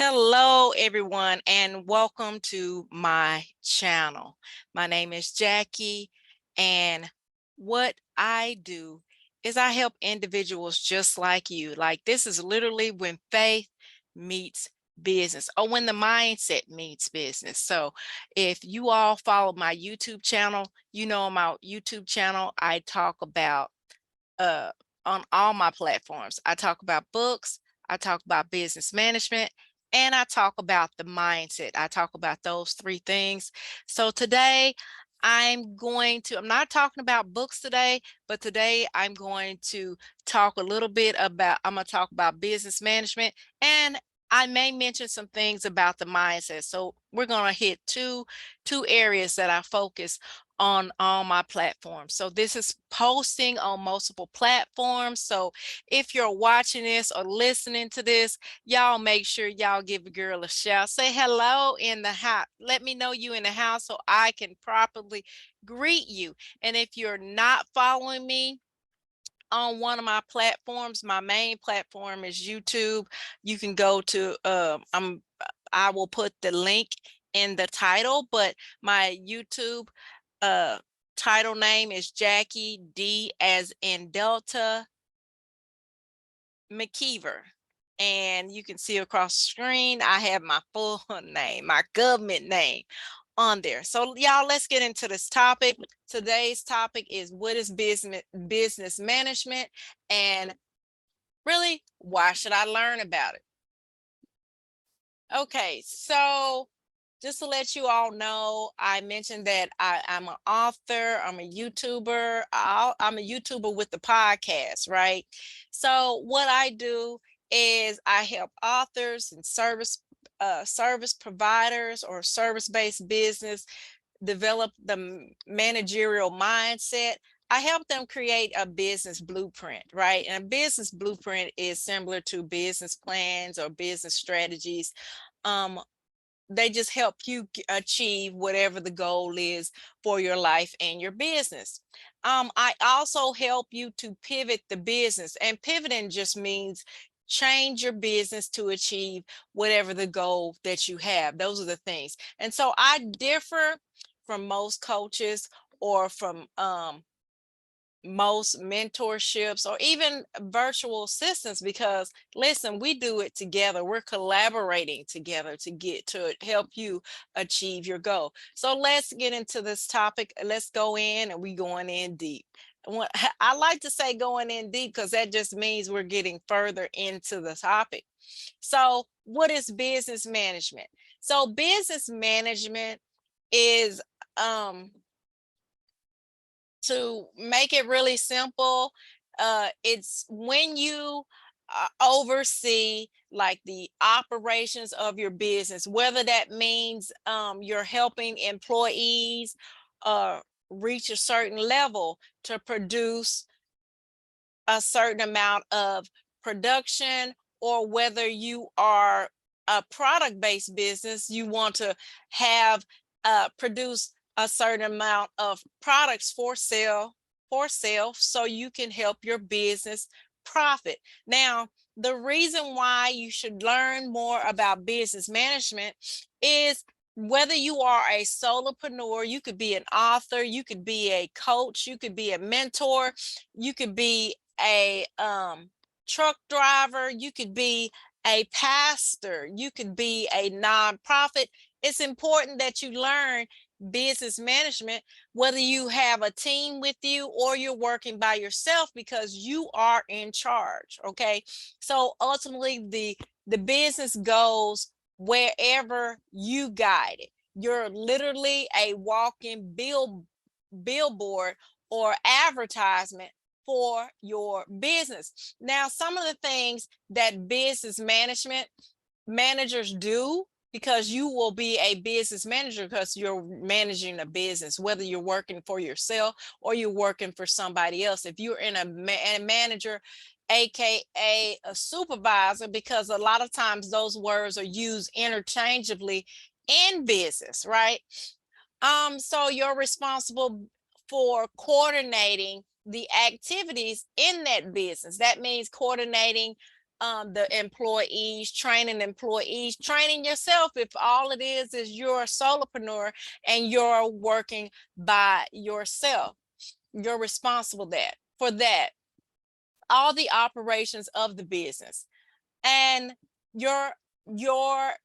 Hello, everyone, and welcome to my channel. My name is Jackie, and what I do is I help individuals just like you. Like, this is literally when faith meets business, or when the mindset meets business. So if you all follow my YouTube channel, you know on my YouTube channel, I talk about uh on all my platforms. I talk about books, I talk about business management, and I talk about the mindset. I talk about those three things. So today I'm not talking about books today, but today I'm going to talk a little bit about, I'm going to talk about business management, and I may mention some things about the mindset. So we're going to hit two areas that I focus on all my platforms. So this is posting on multiple platforms. So if you're watching this or listening to this, y'all make sure y'all give a girl a shout. Say hello in the house. Let me know you in the house so I can properly greet you. And if you're not following me on one of my platforms, my main platform is YouTube. You can go to I will put the link in the title, but my YouTube uh title name is Jackie D as in Delta McKeever. And you can see across the screen, I have my full name, my government name on there. So y'all, let's get into this topic. Today's topic is, what is business management, and really, why should I learn about it? Okay, so just to let you all know, I mentioned that I'm an author, I'm a YouTuber, I'm a YouTuber with the podcast, right? So what I do is I help authors and service providers or service-based business develop the managerial mindset. I help them create a business blueprint, right? And a business blueprint is similar to business plans or business strategies. Um, they just help you achieve whatever the goal is for your life and your business. I also help you to pivot the business, and pivoting just means change your business to achieve whatever the goal that you have. Those are the things. And so I differ from most coaches or from most mentorships or even virtual assistants, because listen, we do it together. We're collaborating together to help you achieve your goal. So let's get into this topic. Let's go in, and we going in deep. I like to say going in deep because that just means we're getting further into the topic. So what is business management? So business management is to make it really simple, it's when you oversee like the operations of your business, whether that means you're helping employees reach a certain level to produce a certain amount of production, or whether you are a product-based business, you want to have produce a certain amount of products for sale so you can help your business profit. Now, the reason why you should learn more about business management is, whether you are a solopreneur, you could be an author, you could be a coach, you could be a mentor, you could be a truck driver, you could be a pastor, you could be a nonprofit. It's important that you learn business management, whether you have a team with you or you're working by yourself, because you are in charge. Okay, so ultimately the business goes wherever you guide it. You're literally a walking billboard or advertisement for your business. Now, some of the things that business managers do, because you will be a business manager because you're managing a business, whether you're working for yourself or you're working for somebody else. If you're in a manager, aka a supervisor, because a lot of times those words are used interchangeably in business, right? So you're responsible for coordinating the activities in that business. That means coordinating the employees, training yourself. If all it is you're a solopreneur and you're working by yourself, you're responsible for that, all the operations of the business. And you're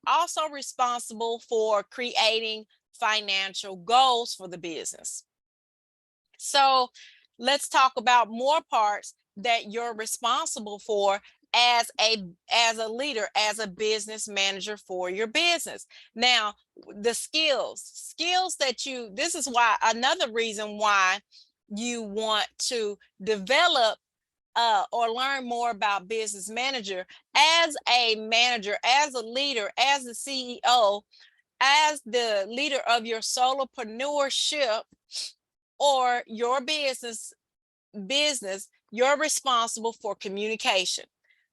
also responsible for creating financial goals for the business. So let's talk about more parts that you're responsible for as a leader, as a business manager for your business. Now, the skills that this is why, another reason why you want to develop or learn more about business manager. As a manager, as a leader, as a CEO, as the leader of your solopreneurship or your business, you're responsible for communication.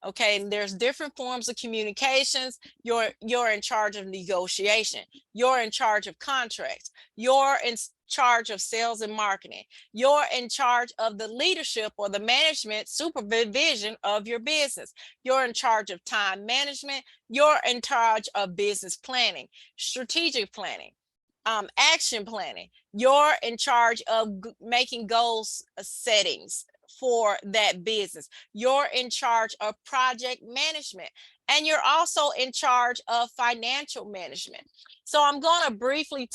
Okay, and there's different forms of communications. You're in charge of negotiation. You're in charge of contracts. You're in charge of sales and marketing. You're in charge of the leadership or the management supervision of your business. You're in charge of time management. You're in charge of business planning, strategic planning, action planning. You're in charge of making goals settings for that business. You're in charge of project management, and you're also in charge of financial management. So I'm going to briefly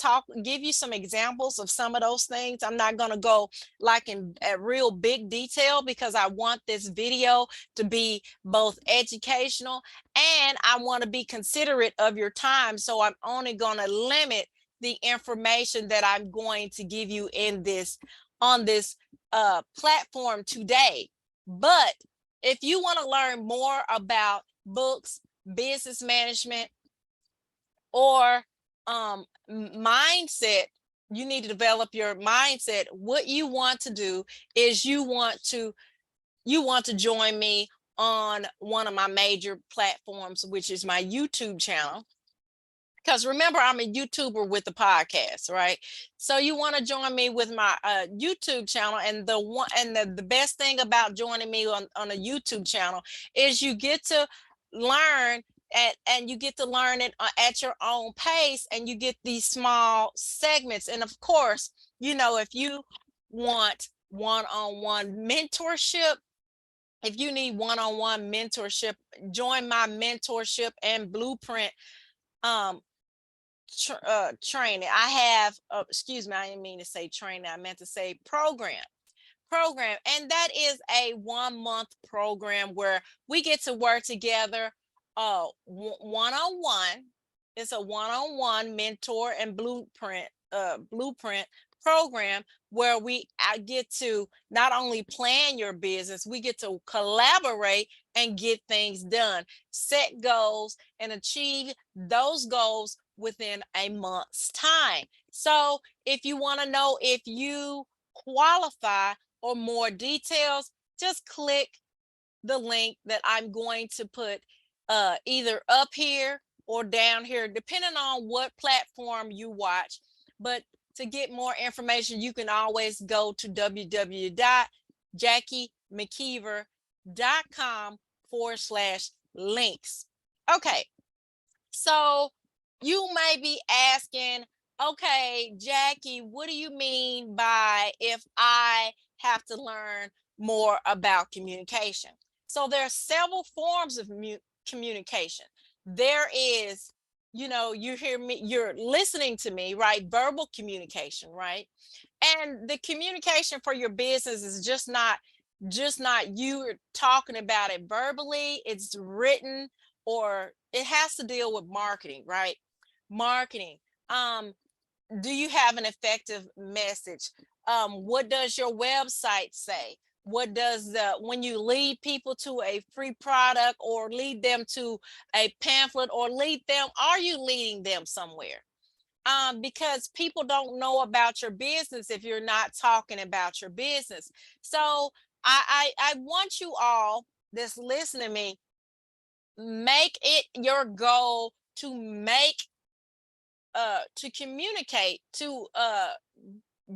give you some examples of some of those things. I'm not going to go like in a real big detail because I want this video to be both educational and I want to be considerate of your time. So I'm only going to limit the information that I'm going to give you on this platform today. But if you want to learn more about books, business management, or mindset, you need to develop your mindset. What you want to do is you want to join me on one of my major platforms, which is my YouTube channel. Because remember, I'm a YouTuber with the podcast, right? So you want to join me with my YouTube channel, and the best thing about joining me on a YouTube channel is you get to learn, and you get to learn it at your own pace, and you get these small segments. And of course, if you want one-on-one mentorship, if you need one-on-one mentorship, join my mentorship and blueprint training. I have excuse me, I didn't mean to say training, I meant to say program. And that is a 1-month program where we get to work together one-on-one. It's a one-on-one mentor and blueprint program where I get to not only plan your business, we get to collaborate and get things done, set goals, and achieve those goals within a month's time. So if you want to know if you qualify or more details, just click the link that I'm going to put either up here or down here, depending on what platform you watch. But to get more information, you can always go to www.jackiemckeever.com/links. Okay, so you may be asking, okay, Jackie, what do you mean by if I have to learn more about communication? So there are several forms of communication. There is, you hear me, you're listening to me, right? Verbal communication, right? And the communication for your business is just not you talking about it verbally, it's written, or it has to deal with marketing, right? Marketing. Do you have an effective message? What does your website say? What does when you lead people to a free product or lead them to a pamphlet or are you leading them somewhere? Because people don't know about your business if you're not talking about your business. So I want you all that's listening to me, make it your goal to communicate, to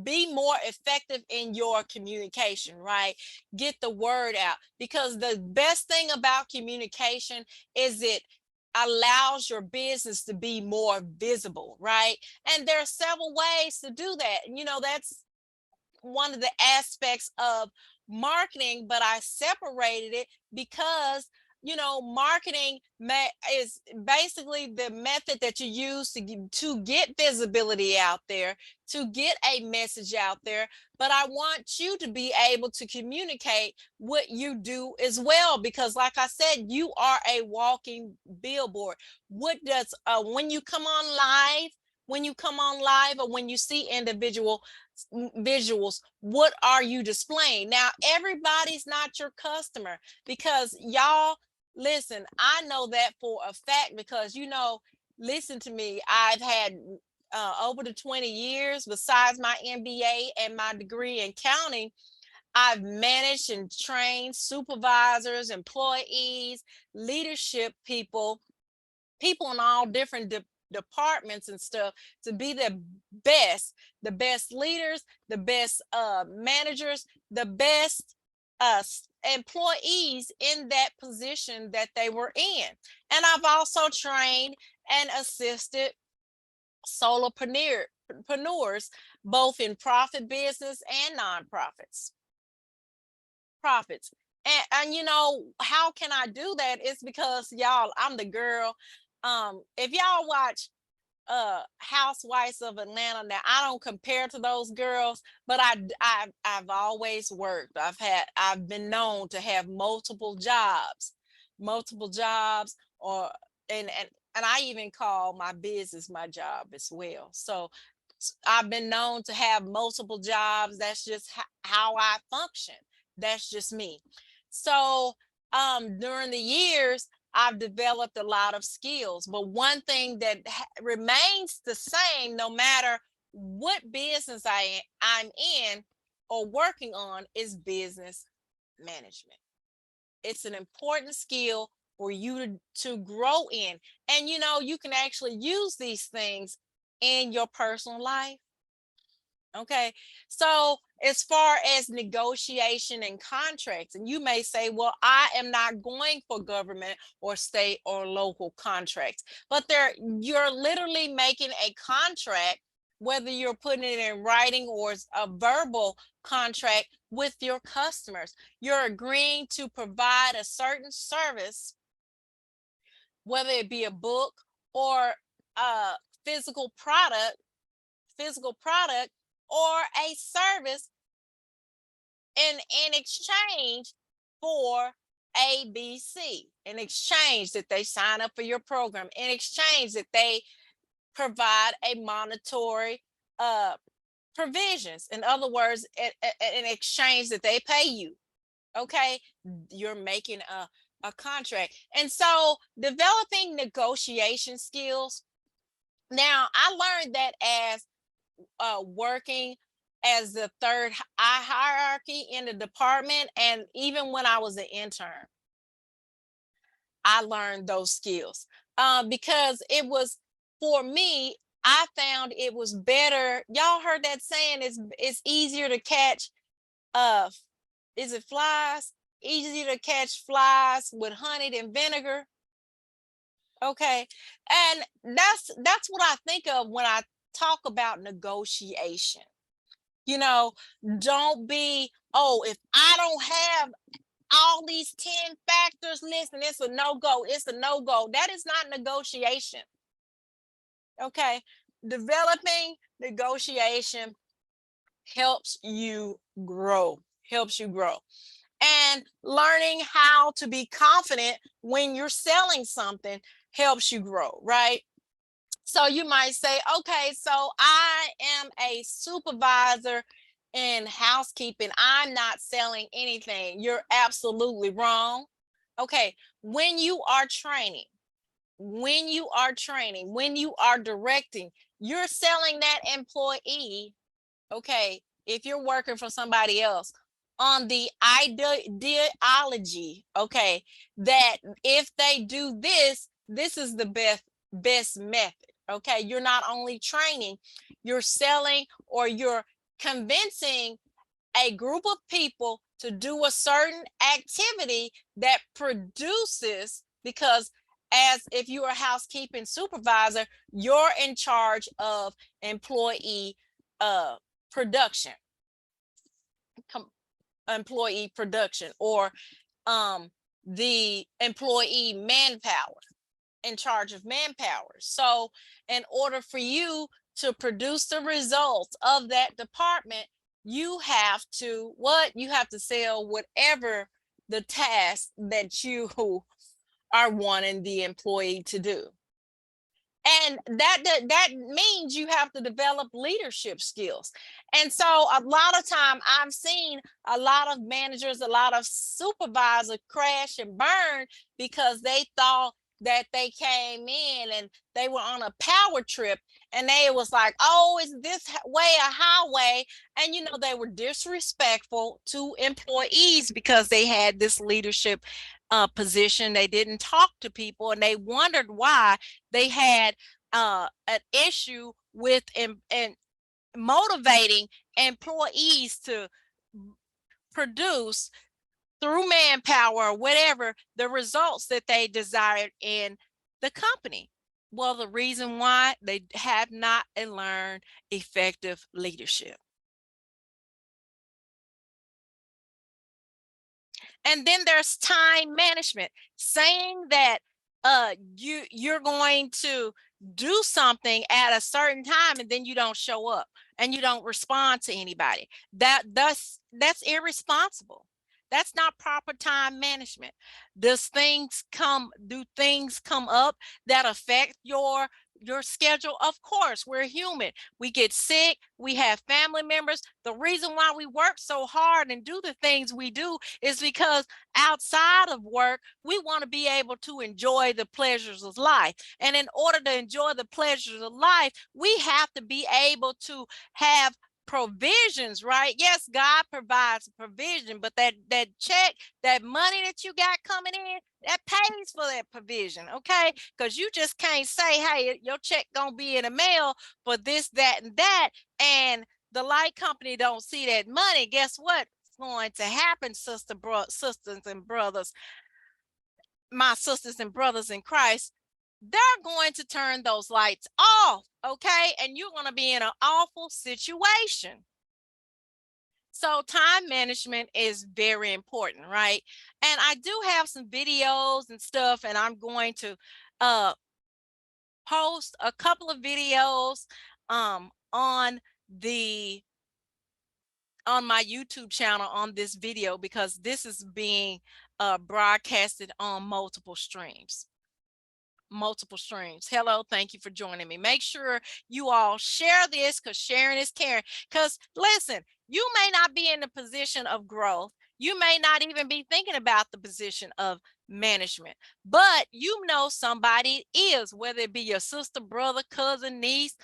be more effective in your communication, right? Get the word out, because the best thing about communication is it allows your business to be more visible, right? And there are several ways to do that. You know, that's one of the aspects of marketing, but I separated it because, you know, marketing is basically the method that you use to get visibility out there, to get a message out there. But I want you to be able to communicate what you do as well, because like I said, you are a walking billboard. What does when you come on live, when you come on live, or when you see individual visuals, what are you displaying? Now, everybody's not your customer, because y'all, listen, I know that for a fact, because, you know, listen to me, I've had over the 20 years, besides my MBA and my degree in counting, I've managed and trained supervisors, employees, leadership people, people in all different departments and stuff, to be the best leaders, the best managers, the best uh, employees in that position that they were in. And I've also trained and assisted solopreneurs, both in profit business and nonprofits. Profits. And you know, how can I do that? It's because, y'all, I'm the girl. If y'all watch Housewives of Atlanta, now I don't compare to those girls, but I've always worked. I've been known to have multiple jobs, or and I even call my business my job as well. So I've been known to have multiple jobs. That's just how I function. That's just me. So during the years, I've developed a lot of skills, but one thing that remains the same, no matter what business I'm in or working on, is business management. It's an important skill for you to grow in. And you know, you can actually use these things in your personal life. Okay. So as far as negotiation and contracts, and you may say, well, I am not going for government or state or local contracts, but you're literally making a contract, whether you're putting it in writing or a verbal contract with your customers. You're agreeing to provide a certain service, whether it be a book or a physical product, physical product, or a service in exchange for ABC, in exchange that they sign up for your program, in exchange that they provide a monetary provisions. In other words, in exchange that they pay you. Okay, you're making a contract. And so developing negotiation skills. Now, I learned that as working as the third hierarchy in the department, and even when I was an intern, I learned those skills because it was, for me, I found it was better. Y'all heard that saying, it's easier to catch uh is it flies? Easier to catch flies with honey than vinegar. Okay. And that's what I think of when I talk about negotiation. You know, don't be, oh, if I don't have all these 10 factors, listen, it's a no-go. It's a no-go. That is not negotiation. Okay. Developing negotiation helps you grow, helps you grow. And learning how to be confident when you're selling something helps you grow, right? So you might say, okay, so I am a supervisor in housekeeping. I'm not selling anything. You're absolutely wrong. Okay, when you are training, when you are directing, you're selling that employee, okay, if you're working for somebody else, on the ideology, okay, that if they do this, this is the best method. Okay, you're not only training, you're selling, or you're convincing a group of people to do a certain activity that produces, because as if you're a housekeeping supervisor, you're in charge of employee production, employee production, or the employee manpower, in charge of manpower. So in order for you to produce the results of that department, you have to sell whatever the task that you are wanting the employee to do. And that means you have to develop leadership skills. And so a lot of time I've seen a lot of managers, a lot of supervisors crash and burn because they thought that they came in and they were on a power trip, and they was like, oh, is this way a highway? And they were disrespectful to employees because they had this leadership position. They didn't talk to people, and they wondered why they had an issue with and motivating employees to produce through manpower or whatever the results that they desired in the company. Well, the reason why, they have not learned effective leadership. And then there's time management, saying that you're going to do something at a certain time and then you don't show up and you don't respond to anybody. That's irresponsible. That's not proper time management. Do things come up that affect your schedule? Of course, we're human. We get sick, we have family members. The reason why we work so hard and do the things we do is because outside of work, we want to be able to enjoy the pleasures of life. And in order to enjoy the pleasures of life, we have to be able to have provisions, right? Yes, God provides provision, but that check, that money that you got coming in, that pays for that provision, okay? Because you just can't say, hey, your check gonna be in the mail for this, that, and that, and the light company don't see that money. Guess what's going to happen, sisters and brothers, my sisters and brothers in Christ? They're going to turn those lights off, okay? And you're going to be in an awful situation. So time management is very important, right? And I do have some videos and stuff, and I'm going to post a couple of videos on my YouTube channel on this video, because this is being broadcasted on multiple streams. Hello, thank you for joining me. Make sure you all share this, because sharing is caring. Because listen, you may not be in the position of growth. You may not even be thinking about the position of management, but you know somebody is, whether it be your sister, brother, cousin, niece,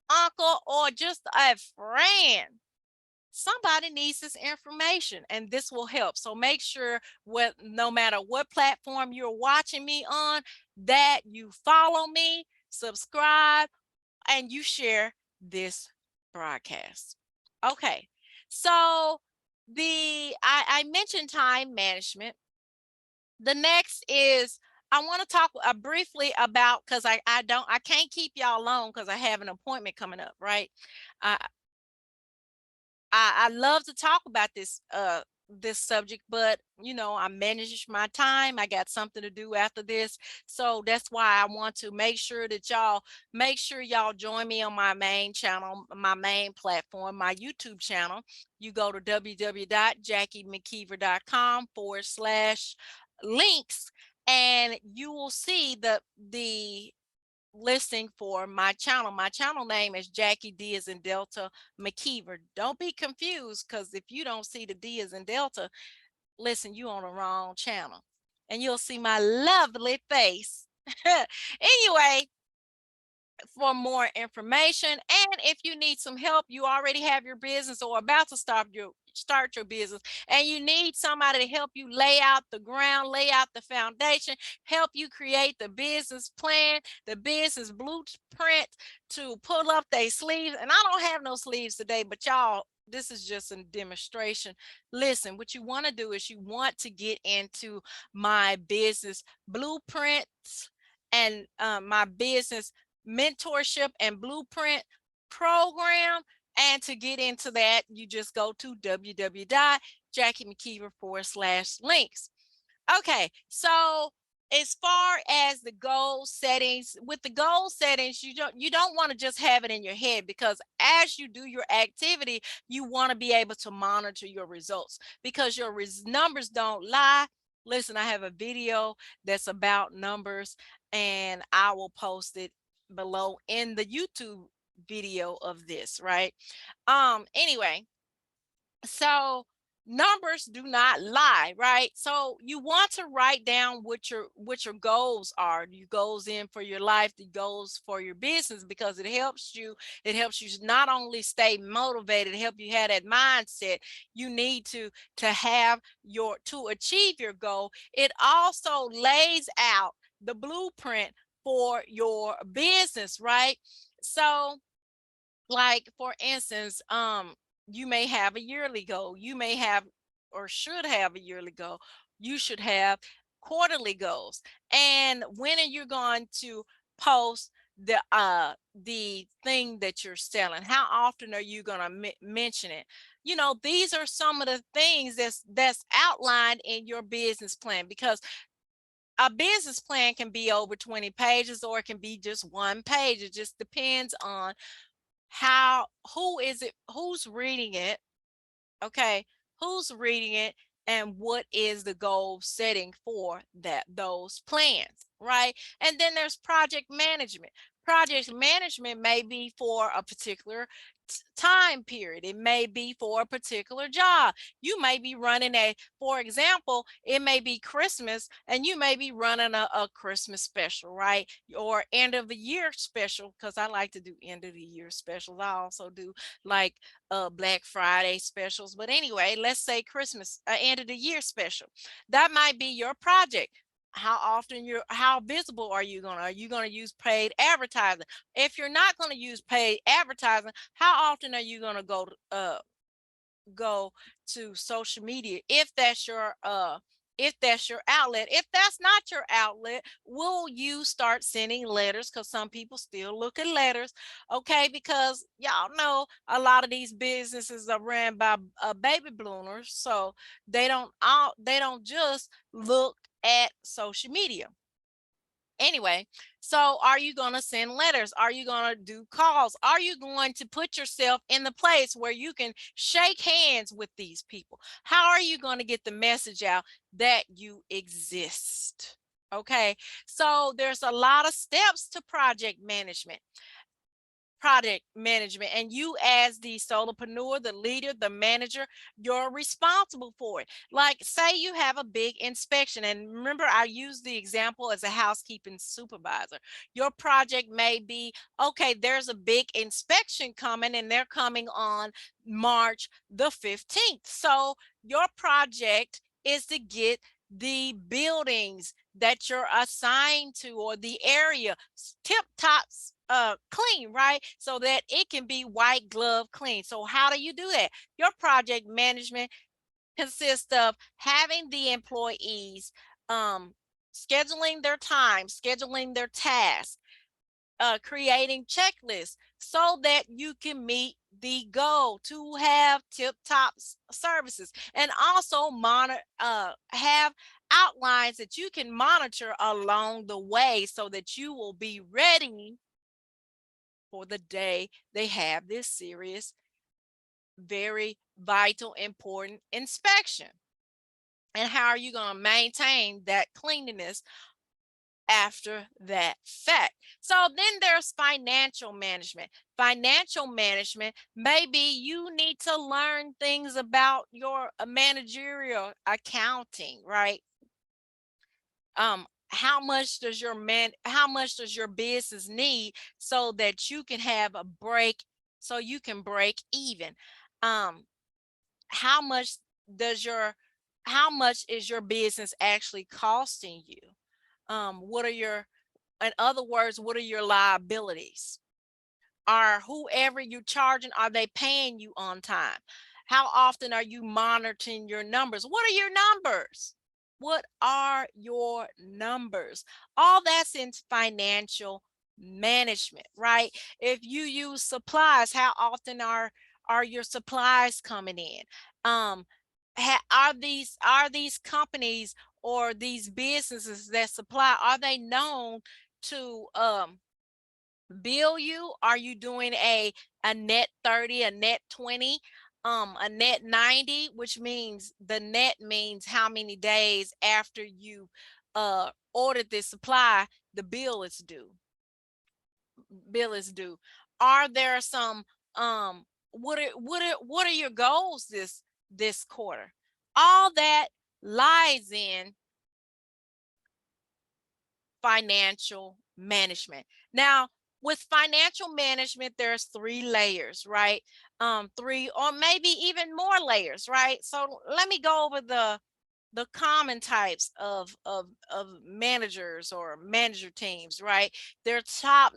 uncle, or just a friend. Somebody needs this information, and this will help. So make sure, no matter what platform you're watching me on, that you follow me, subscribe, and you share this broadcast. Okay, so I mentioned time management. The next is, I want to talk briefly about, because I can't keep y'all long because I have an appointment coming up, right? I love to talk about this subject, but I manage my time. I got something to do after this. So that's why I want to make sure that y'all join me on my main channel, my main platform, my YouTube channel. You go to www.jackiemckeever.com/links, and you will see the listing for my channel. My channel name is Jackie D as in Delta McKeever. Don't be confused, because if you don't see the D as in Delta, listen, you on the wrong channel, and you'll see my lovely face. Anyway, for more information, and if you need some help, you already have your business or about to start your business, and you need somebody to help you lay out the ground, lay out the foundation, help you create the business plan, the business blueprint to pull up their sleeves. And I don't have no sleeves today, but y'all this is just a demonstration. Listen, what you want to do is you want to get into my business blueprints and my business mentorship and blueprint program. And to get into that, you just go to www.jackiemckeever.com/links. Okay, so as far as the goal settings, with the goal settings, you don't want to just have it in your head, because as you do your activity, you want to be able to monitor your results, because your numbers don't lie. Listen, I have a video that's about numbers, and I will post it below in the YouTube video of this, right? Anyway, so numbers do not lie, right? So you want to write down what your goals are, your goals in for your life, the goals for your business, because it helps you not only stay motivated, help you have that mindset you need to achieve your goal. It also lays out the blueprint for your business, right? So, like, for instance, you may have a yearly goal, you may have or should have a yearly goal, you should have quarterly goals. And when are you going to post the thing that you're selling? How often are you going to mention it? These are some of the things that's outlined in your business plan, because a business plan can be over 20 pages, or it can be just one page. It just depends on who's reading it. Okay, who's reading it, and what is the goal setting for those plans, right? And then there's project management. Project management may be for a particular time period. It may be for a particular job. You may be running for example, it may be Christmas, and you may be running a Christmas special, right? Or end of the year special, because I like to do end of the year specials. I also do like Black Friday specials. But anyway, let's say Christmas, end of the year special. That might be your project. How visible are you gonna use paid advertising? If you're not going to use paid advertising, how often are you going to go to social media, if that's your outlet? If that's not your outlet, will you start sending letters? Because some people still look at letters. Okay, because y'all know a lot of these businesses are ran by baby bloomers, so they don't just look at social media. Anyway, so are you going to send letters? Are you going to do calls? Are you going to put yourself in the place where you can shake hands with these people? How are you going to get the message out that you exist? Okay, so there's a lot of steps to project management, and you, as the solopreneur, the leader, the manager, you're responsible for it. Like, say you have a big inspection, and remember, I used the example as a housekeeping supervisor. Your project may be, okay, there's a big inspection coming, and they're coming on March the 15th. So your project is to get the buildings that you're assigned to, or the area, tip tops clean, right? So that it can be white glove clean. So how do you do that? Your project management consists of having the employees scheduling their time, scheduling their tasks, creating checklists, so that you can meet the goal to have tip-top services, and also have outlines that you can monitor along the way, so that you will be ready for the day they have this serious, very vital, important inspection. And how are you going to maintain that cleanliness after that fact? So then there's financial management. Financial management, maybe you need to learn things about your managerial accounting, right? How much does your business need, so that you can have a break, so you can break even? um how much does your how much is your business actually costing you? What are your In other words, what are your liabilities? Are whoever you're charging, are they paying you on time? How often are you monitoring your numbers? What are your numbers? What are your numbers? All that's in financial management, right? If you use supplies, how often are your supplies coming in? Are these companies or these businesses that supply, are they known to bill you? Are you doing a net 30, a net 20, a net 90, which means the net means how many days after you ordered this supply the bill is due. Are there some what are your goals this quarter? All that lies in financial management. Now, with financial management, there's 3 layers, right? 3 or maybe even more layers, right? So let me go over the common types of managers or manager teams, right? They're top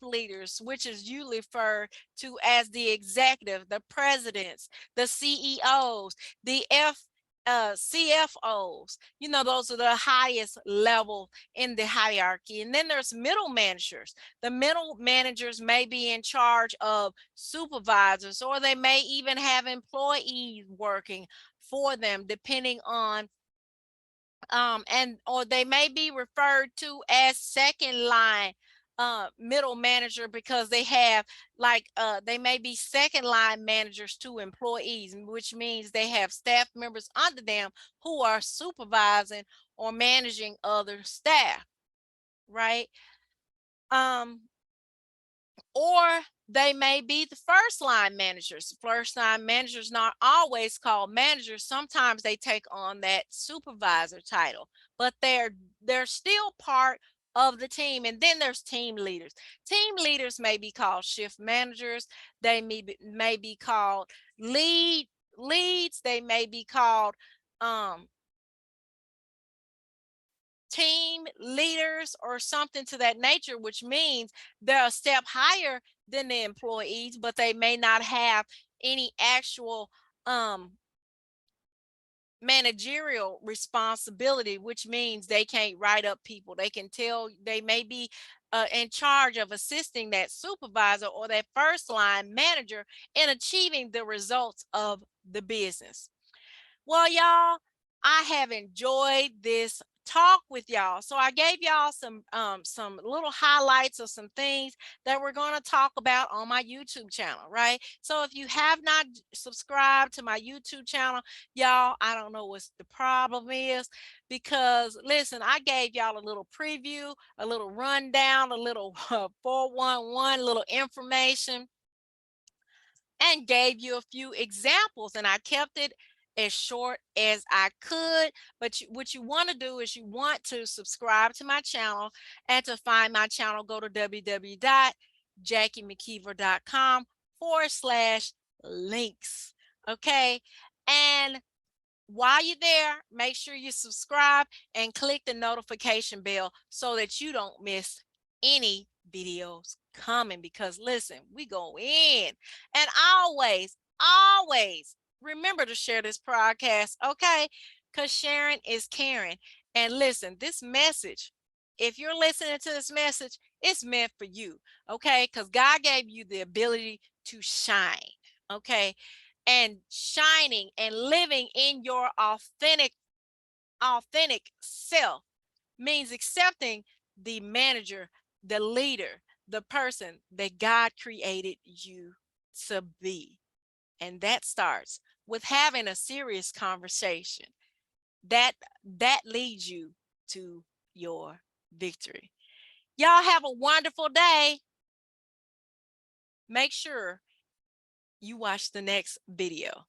leaders, which is usually referred to as the executive, the presidents, the CEOs, the CFOs. Those are the highest level in the hierarchy. And then there's middle managers. The middle managers may be in charge of supervisors, or they may even have employees working for them, depending on or they may be referred to as second line middle manager, because they have they may be second line managers to employees, which means they have staff members under them who are supervising or managing other staff, right? um or they may be the first line managers. First line managers not always called managers. Sometimes they take on that supervisor title, but they're still part of the team. And then there's team leaders. Team leaders may be called shift managers. They may be called leads. They may be called team leaders or something to that nature, which means they're a step higher than the employees, but they may not have any actual managerial responsibility, which means they can't write up people. They may be in charge of assisting that supervisor or that first line manager in achieving the results of the business. Well, y'all, I have enjoyed this talk with y'all. So I gave y'all some little highlights of some things that we're going to talk about on my YouTube channel, right? So if you have not subscribed to my YouTube channel, y'all, I don't know what the problem is, because listen, I gave y'all a little preview, a little rundown, a little 411, little information, and gave you a few examples, and I kept it as short as I could. But what you want to do is you want to subscribe to my channel, and to find my channel, go to www.jackiemckeever.com/links. Okay. And while you're there, make sure you subscribe and click the notification bell so that you don't miss any videos coming, because listen, we go in. And always remember to share this podcast, okay? Because sharing is caring. And listen, this message, if you're listening to this message, it's meant for you, okay? Because God gave you the ability to shine, okay? And shining and living in your authentic self means accepting the manager, the leader, the person that God created you to be. And that starts with having a serious conversation that leads you to your victory. Y'all have a wonderful day. Make sure you watch the next video.